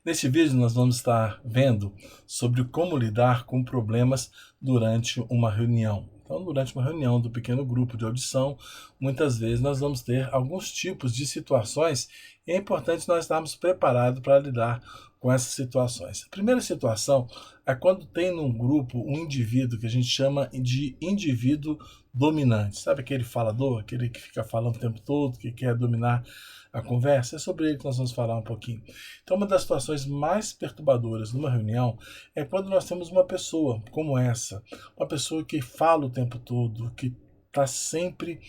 Neste vídeo nós vamos estar vendo sobre como lidar com problemas durante uma reunião. Então, durante uma reunião do pequeno grupo de audição, muitas vezes nós vamos ter alguns tipos de situações e é importante nós estarmos preparados para lidar com essas situações. A primeira situação é quando tem num grupo um indivíduo que a gente chama de indivíduo dominante. Sabe aquele falador, aquele que fica falando o tempo todo, que quer dominar a conversa? É sobre ele que nós vamos falar um pouquinho. Então, uma das situações mais perturbadoras numa reunião é quando nós temos uma pessoa como essa, uma pessoa que fala o tempo todo, que está sempre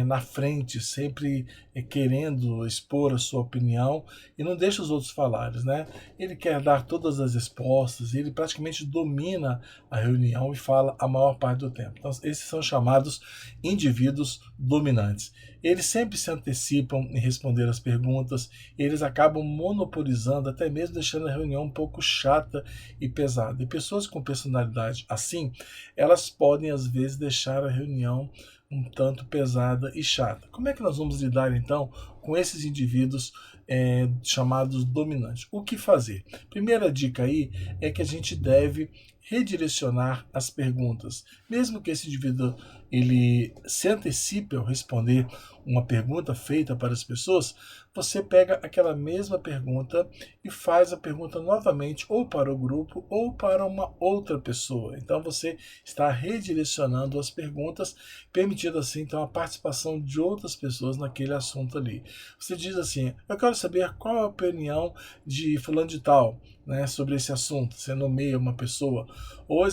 na frente, sempre querendo expor a sua opinião e não deixa os outros falarem, né? Ele quer dar todas as respostas, ele praticamente domina a reunião e fala a maior parte do tempo. Então, esses são chamados indivíduos dominantes. Eles sempre se antecipam em responder as perguntas, eles acabam monopolizando, até mesmo deixando a reunião um pouco chata e pesada. E pessoas com personalidade assim, elas podem às vezes deixar a reunião um tanto pesada e chata. Como é que nós vamos lidar então com esses indivíduos chamados dominantes? O que fazer? Primeira dica aí é que a gente deve redirecionar as perguntas. Mesmo que esse indivíduo ele se antecipe ao responder uma pergunta feita para as pessoas, você pega aquela mesma pergunta e faz a pergunta novamente ou para o grupo ou para uma outra pessoa. Então você está redirecionando as perguntas, permitindo assim então a participação de outras pessoas naquele assunto ali. Você diz assim: eu quero saber qual é a opinião de fulano de tal, né, sobre esse assunto. Você nomeia uma pessoa, ou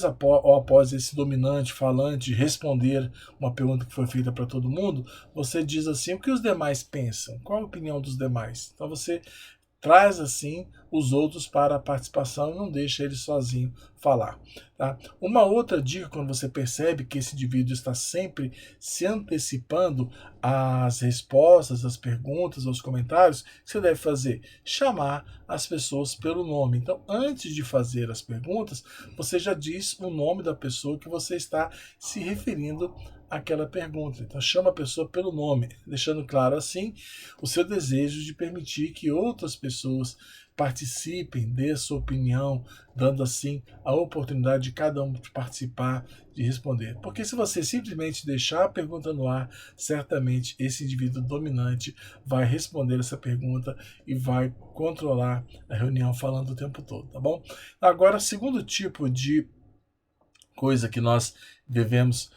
após esse dominante falante responder uma pergunta que foi feita para todo mundo, você diz assim: o que os demais pensam? Qual a opinião dos demais? Então você traz assim os outros para a participação e não deixa ele sozinho falar. Tá? Uma outra dica, quando você percebe que esse indivíduo está sempre se antecipando às respostas, às perguntas, aos comentários, o que você deve fazer? Chamar as pessoas pelo nome. Então, antes de fazer as perguntas, você já diz o nome da pessoa que você está se referindo àquela pergunta. Então, chama a pessoa pelo nome, deixando claro assim o seu desejo de permitir que outras pessoas participem, dê sua opinião, dando assim a oportunidade de cada um de participar, de responder. Porque se você simplesmente deixar a pergunta no ar, certamente esse indivíduo dominante vai responder essa pergunta e vai controlar a reunião falando o tempo todo, tá bom? Agora, segundo tipo de coisa que nós devemos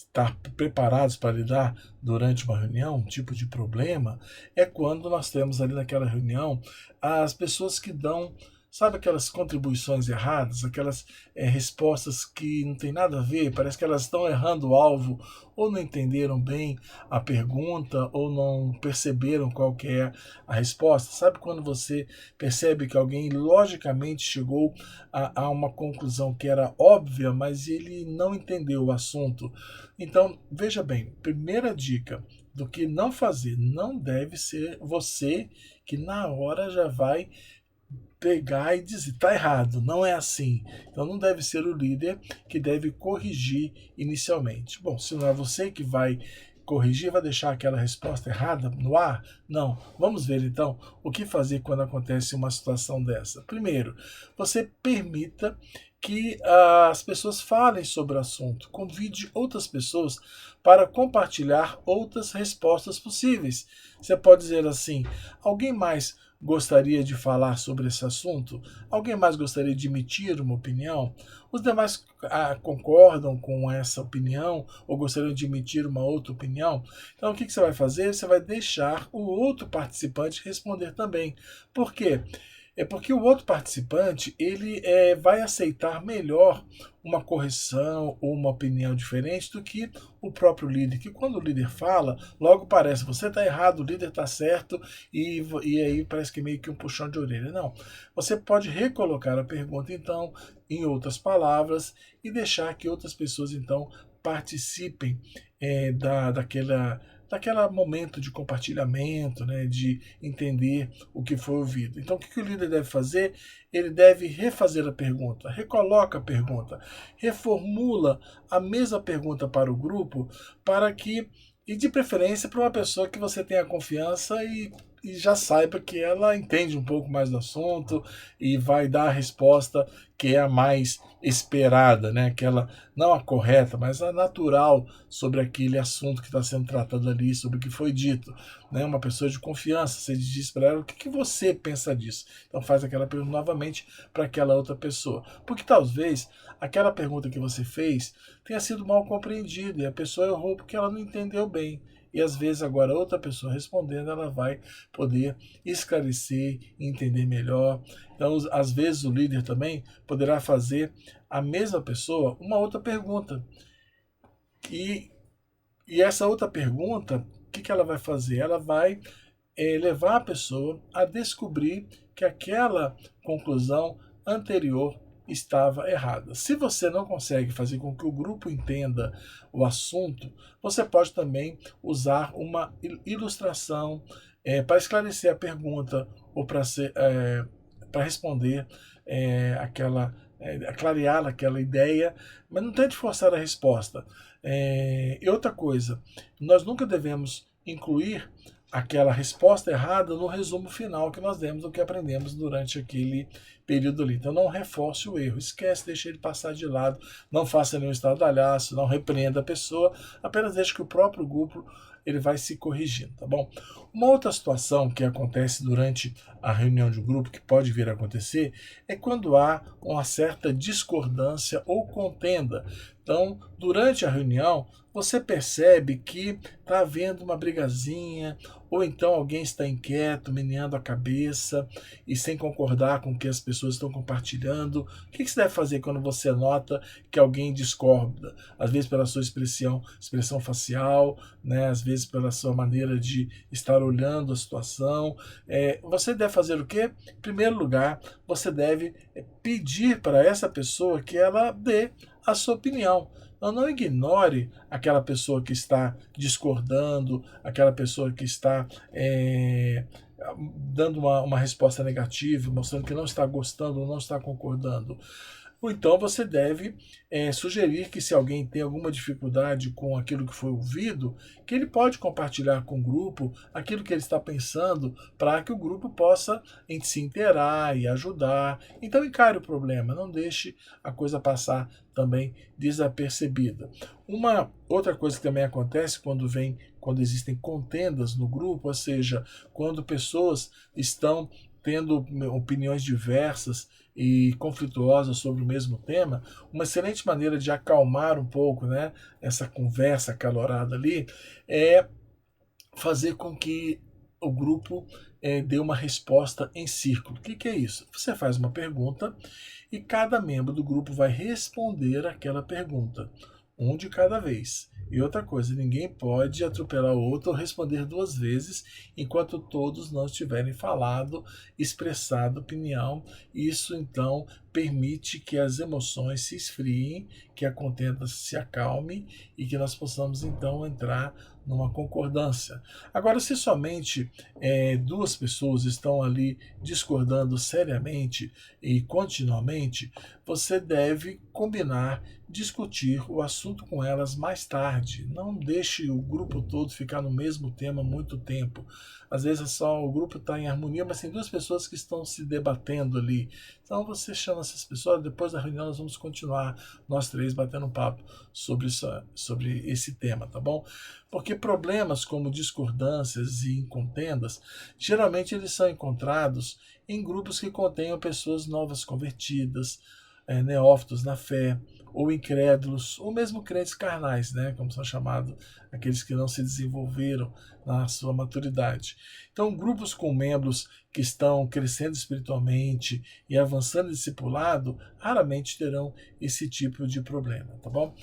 estar preparados para lidar durante uma reunião, um tipo de problema, é quando nós temos ali naquela reunião as pessoas que dão, sabe, aquelas contribuições erradas, aquelas respostas que não tem nada a ver, parece que elas estão errando o alvo, ou não entenderam bem a pergunta, ou não perceberam qual que é a resposta. Sabe quando você percebe que alguém logicamente chegou a uma conclusão que era óbvia, mas ele não entendeu o assunto? Então, veja bem, primeira dica do que não fazer, não deve ser você que na hora já vai pegar e dizer: está errado, não é assim. Então não deve ser o líder que deve corrigir inicialmente. Bom, se não é você que vai corrigir, vai deixar aquela resposta errada no ar? Não. Vamos ver então o que fazer quando acontece uma situação dessa. Primeiro, você permita que as pessoas falem sobre o assunto. Convide outras pessoas para compartilhar outras respostas possíveis. Você pode dizer assim: alguém mais gostaria de falar sobre esse assunto? Alguém mais gostaria de emitir uma opinião? Os demais concordam com essa opinião ou gostariam de emitir uma outra opinião? Então, o que você vai fazer? Você vai deixar o outro participante responder também. Por quê? É porque o outro participante ele vai aceitar melhor uma correção ou uma opinião diferente do que o próprio líder. Que quando o líder fala, logo parece: você está errado, o líder está certo, e aí parece que meio que um puxão de orelha. Não. Você pode recolocar a pergunta, então, em outras palavras, e deixar que outras pessoas, então, participem daquela momento de compartilhamento, né, de entender o que foi ouvido. Então, o que o líder deve fazer? Ele deve refazer a pergunta, recoloca a pergunta, reformula a mesma pergunta para o grupo, para que, e de preferência para uma pessoa que você tenha confiança e já saiba que ela entende um pouco mais do assunto e vai dar a resposta que é a mais esperada, né? Aquela, não a correta, mas a natural sobre aquele assunto que está sendo tratado ali, sobre o que foi dito. Né? Uma pessoa de confiança, você diz para ela o que você pensa disso. Então faz aquela pergunta novamente para aquela outra pessoa. Porque talvez aquela pergunta que você fez tenha sido mal compreendida e a pessoa errou porque ela não entendeu bem. E às vezes agora outra pessoa respondendo, ela vai poder esclarecer e entender melhor. Então, às vezes o líder também poderá fazer a mesma pessoa uma outra pergunta. E, e essa outra pergunta, o que ela vai fazer? Ela vai levar a pessoa a descobrir que aquela conclusão anterior estava errada. Se você não consegue fazer com que o grupo entenda o assunto, você pode também usar uma ilustração para esclarecer a pergunta ou para responder clarear aquela ideia, mas não tente forçar a resposta. E outra coisa, nós nunca devemos incluir aquela resposta errada no resumo final que nós demos do que aprendemos durante aquele período ali. Então não reforce o erro, esquece, deixe ele passar de lado, não faça nenhum estardalhaço, não repreenda a pessoa, apenas deixe que o próprio grupo ele vai se corrigindo, tá bom? Uma outra situação que acontece durante a reunião de um grupo, que pode vir a acontecer, é quando há uma certa discordância ou contenda. Então, durante a reunião, você percebe que está havendo uma brigazinha, ou então alguém está inquieto, meneando a cabeça e sem concordar com o que as pessoas estão compartilhando. O que você deve fazer quando você nota que alguém discorda? Às vezes pela sua expressão facial, né? Às vezes pela sua maneira de estar olhando a situação. Você deve fazer o quê? Em primeiro lugar, você deve pedir para essa pessoa que ela dê a sua opinião. Então, não ignore aquela pessoa que está discordando, aquela pessoa que está dando uma resposta negativa, mostrando que não está gostando ou não está concordando. Ou então você deve sugerir que, se alguém tem alguma dificuldade com aquilo que foi ouvido, que ele pode compartilhar com o grupo aquilo que ele está pensando, para que o grupo possa se inteirar e ajudar. Então encare o problema, não deixe a coisa passar também desapercebida. Uma outra coisa que também acontece quando existem contendas no grupo, ou seja, quando pessoas estão tendo opiniões diversas e conflituosas sobre o mesmo tema, uma excelente maneira de acalmar um pouco, né, essa conversa acalorada ali é fazer com que o grupo dê uma resposta em círculo. O que é isso? Você faz uma pergunta e cada membro do grupo vai responder aquela pergunta, um de cada vez. E outra coisa, ninguém pode atropelar o outro ou responder duas vezes enquanto todos não tiverem falado, expressado opinião. Isso então permite que as emoções se esfriem, que a contenda se acalme e que nós possamos então entrar numa concordância. Agora, se somente duas pessoas estão ali discordando seriamente e continuamente, você deve combinar discutir o assunto com elas mais tarde. Não deixe o grupo todo ficar no mesmo tema muito tempo. Às vezes só o grupo está em harmonia, mas tem duas pessoas que estão se debatendo ali. Então você chama essas pessoas, depois da reunião nós vamos continuar, nós três, batendo um papo sobre esse tema, tá bom? Porque problemas como discordâncias e contendas, geralmente eles são encontrados em grupos que contenham pessoas novas convertidas, neófitos na fé, ou incrédulos, ou mesmo crentes carnais, né, como são chamados aqueles que não se desenvolveram na sua maturidade. Então, grupos com membros que estão crescendo espiritualmente e avançando em discipulado, raramente terão esse tipo de problema, tá bom?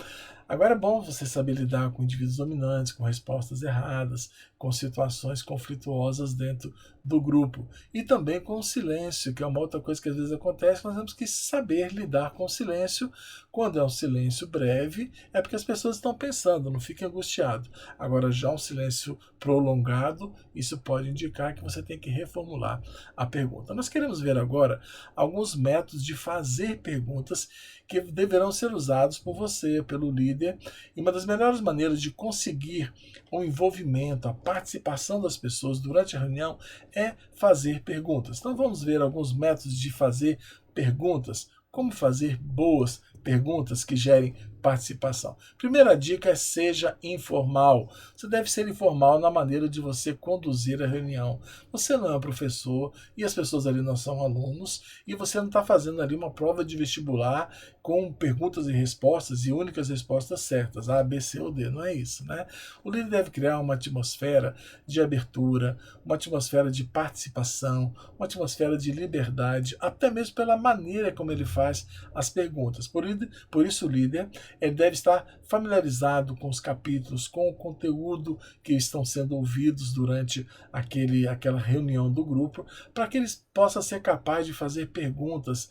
Agora é bom você saber lidar com indivíduos dominantes, com respostas erradas, com situações conflituosas dentro do grupo. E também com o silêncio, que é uma outra coisa que às vezes acontece, nós temos que saber lidar com o silêncio. Quando é um silêncio breve, é porque as pessoas estão pensando, não fiquem angustiados. Agora, já um silêncio prolongado, isso pode indicar que você tem que reformular a pergunta. Nós queremos ver agora alguns métodos de fazer perguntas que deverão ser usados por você, pelo líder. E uma das melhores maneiras de conseguir o envolvimento, a participação das pessoas durante a reunião é fazer perguntas. Então vamos ver alguns métodos de fazer perguntas. Como fazer boas perguntas que gerem participação. Primeira dica é seja informal. Você deve ser informal na maneira de você conduzir a reunião. Você não é um professor e as pessoas ali não são alunos e você não está fazendo ali uma prova de vestibular com perguntas e respostas e únicas respostas certas, A, B, C ou D. Não é isso, né? O líder deve criar uma atmosfera de abertura, uma atmosfera de participação, uma atmosfera de liberdade, até mesmo pela maneira como ele faz as perguntas. Por isso o líder ele deve estar familiarizado com os capítulos, com o conteúdo que estão sendo ouvidos durante aquela reunião do grupo, para que eles possam ser capazes de fazer perguntas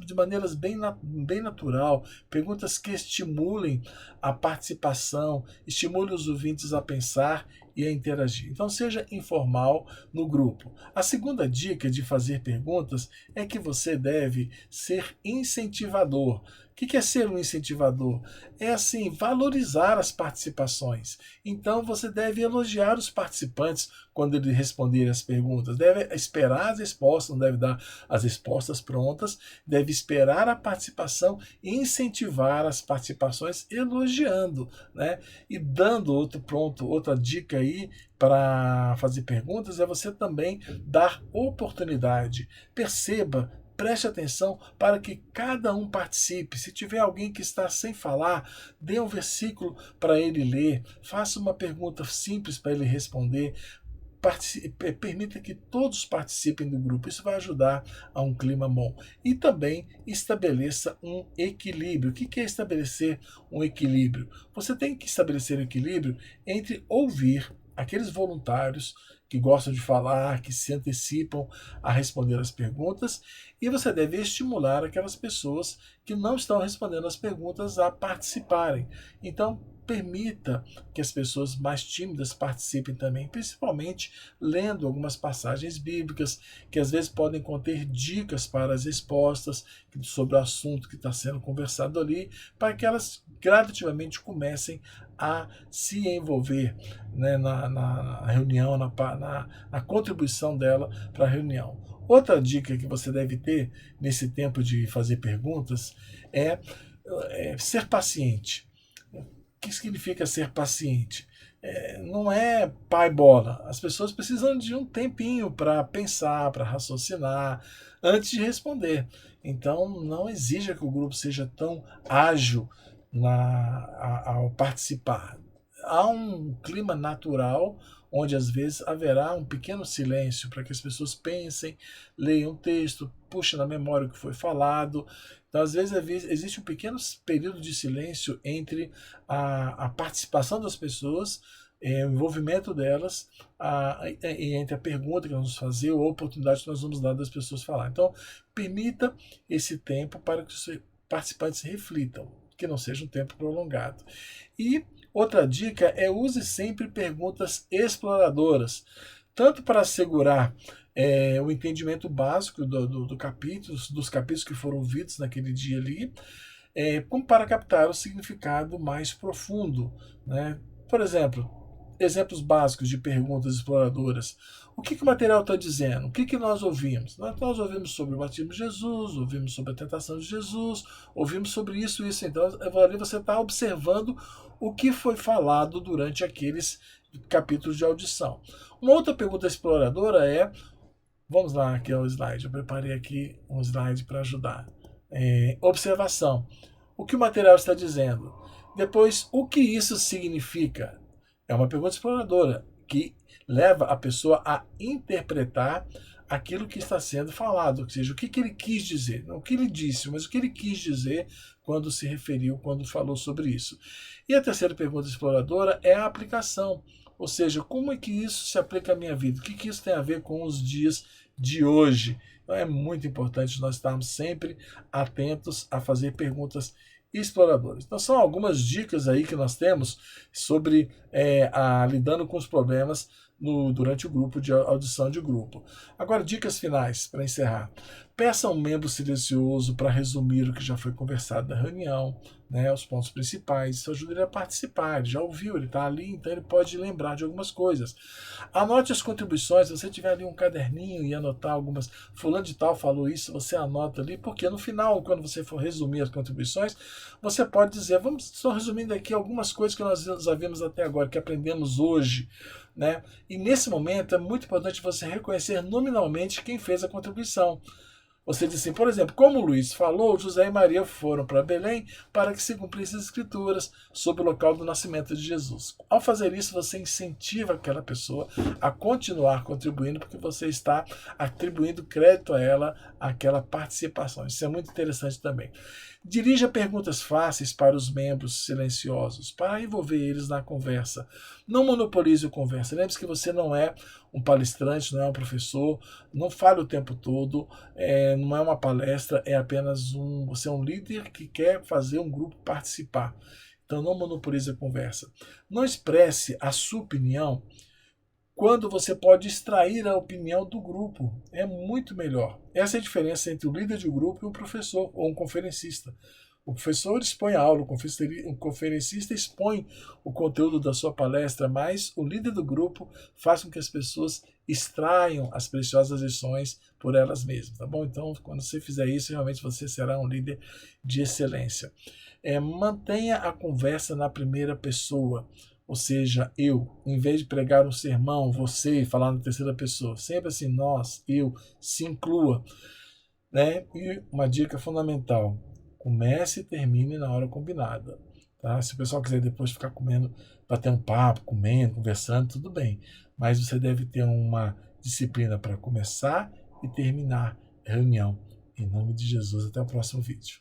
de maneiras bem natural, perguntas que estimulem a participação, estimulem os ouvintes a pensar e a interagir. Então seja informal no grupo. A segunda dica de fazer perguntas é que você deve ser incentivador. O que é ser um incentivador? É assim, valorizar as participações. Então você deve elogiar os participantes quando eles responderem as perguntas. Deve esperar as respostas, não deve dar as respostas prontas, deve esperar a participação e incentivar as participações elogiando, né? E dando outra dica aí para fazer perguntas é você também dar oportunidade. Perceba, preste atenção para que cada um participe. Se tiver alguém que está sem falar, dê um versículo para ele ler, faça uma pergunta simples para ele responder. Permita que todos participem do grupo. Isso vai ajudar a um clima bom. E também estabeleça um equilíbrio. O que é estabelecer um equilíbrio? Você tem que estabelecer um equilíbrio entre ouvir aqueles voluntários que gostam de falar, que se antecipam a responder as perguntas, e você deve estimular aquelas pessoas que não estão respondendo as perguntas a participarem. Então, permita que as pessoas mais tímidas participem também, principalmente lendo algumas passagens bíblicas, que às vezes podem conter dicas para as respostas sobre o assunto que está sendo conversado ali, para que elas gradativamente comecem a se envolver, né, na reunião, na contribuição dela para a reunião. Outra dica que você deve ter nesse tempo de fazer perguntas é ser paciente. O que significa ser paciente? Não é pai bola. As pessoas precisam de um tempinho para pensar, para raciocinar, antes de responder. Então, não exija que o grupo seja tão ágil ao participar. Há um clima natural onde às vezes haverá um pequeno silêncio para que as pessoas pensem, leiam o texto, puxem na memória o que foi falado. Então, às vezes, existe um pequeno período de silêncio entre a participação das pessoas, o envolvimento delas, e entre a pergunta que nós vamos fazer ou a oportunidade que nós vamos dar das pessoas falar. Então, permita esse tempo para que os participantes reflitam, que não seja um tempo prolongado. E outra dica é use sempre perguntas exploradoras, tanto para assegurar o entendimento básico dos capítulos que foram ouvidos naquele dia ali, como para captar o significado mais profundo, né? Por exemplo, exemplos básicos de perguntas exploradoras. O que o material está dizendo? O que nós ouvimos? Nós ouvimos sobre o batismo de Jesus, ouvimos sobre a tentação de Jesus, ouvimos sobre isso e isso. Então, ali você está observando o que foi falado durante aqueles capítulos de audição. Uma outra pergunta exploradora é... Vamos lá, aqui é o slide. Eu preparei aqui um slide para ajudar. Observação. O que o material está dizendo? Depois, o que isso significa? É uma pergunta exploradora que leva a pessoa a interpretar aquilo que está sendo falado, ou seja, o que ele quis dizer, não o que ele disse, mas o que ele quis dizer quando se referiu, quando falou sobre isso. E a terceira pergunta exploradora é a aplicação, ou seja, como é que isso se aplica à minha vida? O que isso tem a ver com os dias de hoje? Então é muito importante nós estarmos sempre atentos a fazer perguntas exploradores. Então são algumas dicas aí que nós temos sobre lidando com os problemas durante o grupo de audição de grupo. Agora, dicas finais para encerrar. Peça a um membro silencioso para resumir o que já foi conversado na reunião. né, os pontos principais. Isso ajuda ele a participar. Ele já ouviu, ele está ali, então ele pode lembrar de algumas coisas. Anote as contribuições. Se você tiver ali um caderninho e anotar algumas, fulano de tal falou isso, você anota ali, porque no final, quando você for resumir as contribuições, você pode dizer, vamos só resumindo aqui algumas coisas que nós já vimos até agora, que aprendemos hoje, né? E nesse momento é muito importante você reconhecer nominalmente quem fez a contribuição. Você diz assim, por exemplo, como o Luiz falou, José e Maria foram para Belém para que se cumprissem as escrituras sobre o local do nascimento de Jesus. Ao fazer isso, você incentiva aquela pessoa a continuar contribuindo, porque você está atribuindo crédito a ela, aquela participação. Isso é muito interessante também. Dirija perguntas fáceis para os membros silenciosos, para envolver eles na conversa. Não monopolize a conversa. Lembre-se que você não é um palestrante, não é um professor, não fale o tempo todo, não é uma palestra, é apenas você é um líder que quer fazer um grupo participar. Então não monopolize a conversa. Não expresse a sua opinião quando você pode extrair a opinião do grupo. É muito melhor. Essa é a diferença entre o líder de um grupo e um professor ou um conferencista. O professor expõe a aula, o conferencista expõe o conteúdo da sua palestra, mas o líder do grupo faz com que as pessoas extraiam as preciosas lições por elas mesmas, tá bom? Então, quando você fizer isso, realmente você será um líder de excelência. Mantenha a conversa na primeira pessoa, ou seja, eu, em vez de pregar um sermão, você, falar na terceira pessoa, sempre assim, nós, eu, se inclua, né? E uma dica fundamental, comece e termine na hora combinada. Tá? Se o pessoal quiser depois ficar comendo, bater um papo, comendo, conversando, tudo bem. Mas você deve ter uma disciplina para começar e terminar a reunião. Em nome de Jesus, até o próximo vídeo.